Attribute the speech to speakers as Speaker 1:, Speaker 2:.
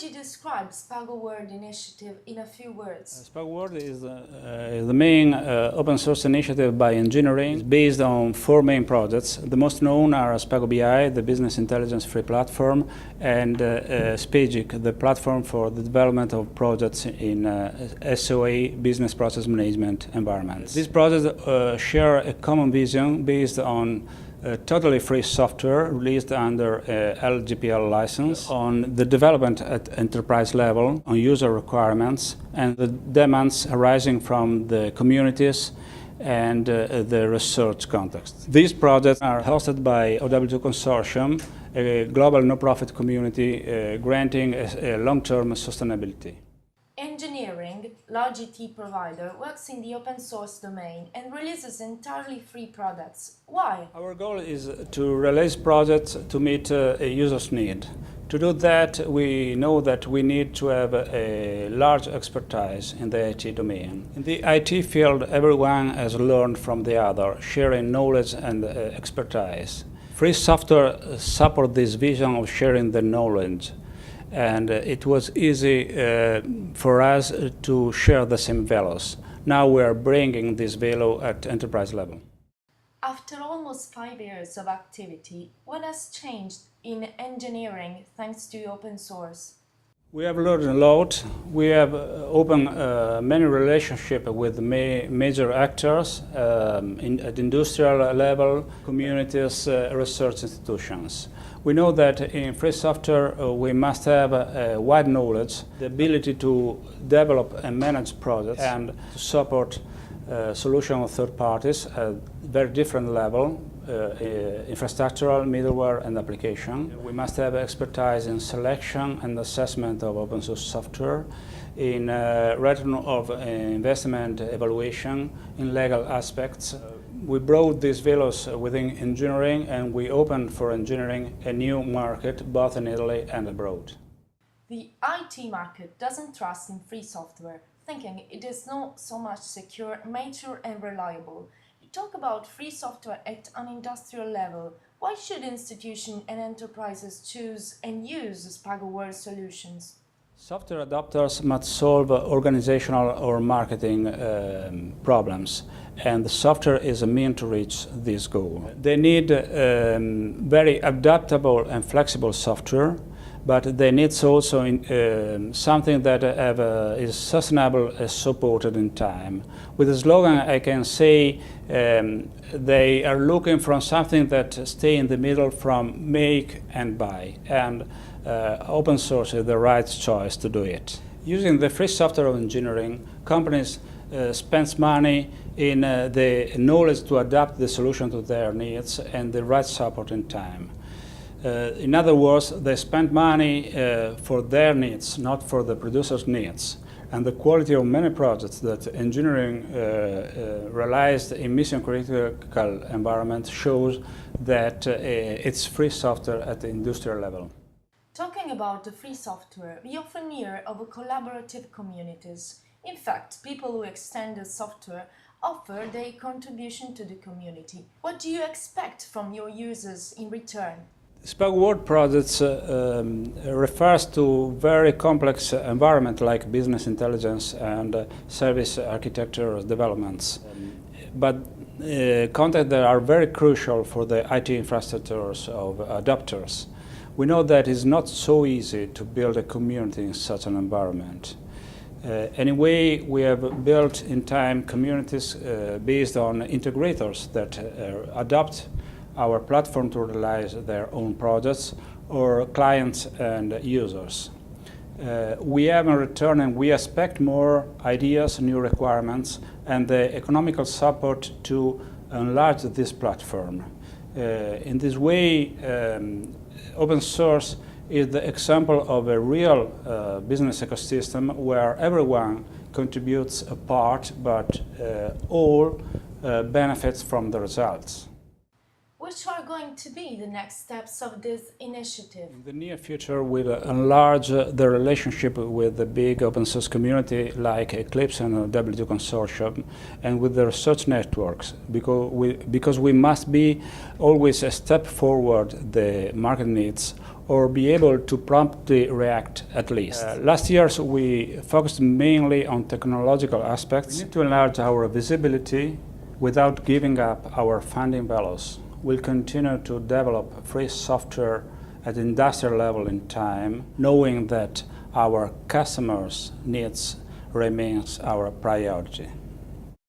Speaker 1: you describe SpagoWorld initiative in a few words?
Speaker 2: SpagoWorld is the main open source initiative by engineering. It's based on four main projects. The most known are SpagoBI, the business intelligence free platform, and Spagic, the platform for the development of projects in SOA, business process management environments. These projects share a common vision based on totally free software released under LGPL license, on the development at enterprise level, on user requirements, and the demands arising from the communities and the research context. These projects are hosted by OW2 Consortium, a global no-profit community granting a long-term sustainability.
Speaker 1: Engineering, large IT provider, works in the open source domain and releases entirely free products. Why?
Speaker 2: Our goal is to release projects to meet a user's need. To do that, we know that we need to have a large expertise in the IT domain. In the IT field, everyone has learned from the other, sharing knowledge and expertise. Free software supports this vision of sharing the knowledge. And it was easy for us to share the same values. Now we are bringing this value at enterprise level.
Speaker 1: After almost 5 years of activity, what has changed in engineering thanks to open source?
Speaker 2: We have learned a lot. We have opened many relationships with major actors at industrial level, communities, research institutions. We know that in free software we must have wide knowledge, the ability to develop and manage projects, and to support solutions of third parties at very different level, infrastructural, middleware and application. We must have expertise in selection and assessment of open source software, in return of investment evaluation, in legal aspects. We brought these values within engineering, and we opened for engineering a new market both in Italy and abroad.
Speaker 1: The IT market doesn't trust in free software, thinking it is not so much secure, mature and reliable. You talk about free software at an industrial level. Why should institutions and enterprises choose and use SpagoWorld solutions?
Speaker 2: Software adopters must solve organizational or marketing problems, and the software is a means to reach this goal. They need very adaptable and flexible software, but they need also something that is sustainable and supported in time. With the slogan, I can say they are looking for something that stays in the middle from make and buy, and open source is the right choice to do it. Using the free software of engineering, companies spend money in the knowledge to adapt the solution to their needs and the right support in time. In other words, they spend money for their needs, not for the producer's needs. And the quality of many projects that engineering realized in mission-critical environments shows that it's free software at the industrial level.
Speaker 1: Talking about the free software, we often hear of collaborative communities. In fact, people who extend the software offer their contribution to the community. What do you expect from your users in return?
Speaker 2: SpagoWorld projects refers to very complex environment like business intelligence and service architecture developments, but content that are very crucial for the IT infrastructures of adopters. We know that it's not so easy to build a community in such an environment. Anyway, we have built in time communities based on integrators that adopt our platform to realize their own projects, or clients and users. We have in return, and we expect more ideas, new requirements, and the economical support to enlarge this platform. In this way, open source is the example of a real business ecosystem where everyone contributes a part, but all benefits from the results.
Speaker 1: Which are are going to be the next steps of this initiative?
Speaker 2: In the near future, we'll enlarge the relationship with the big open source community like Eclipse and W2 Consortium and with the research networks, because we must be always a step forward the market needs or be able to promptly react at least. Last year we focused mainly on technological aspects. We need to enlarge our visibility without giving up our funding values. We'll continue to develop free software at industrial level in time, knowing that our customers' needs remains our priority.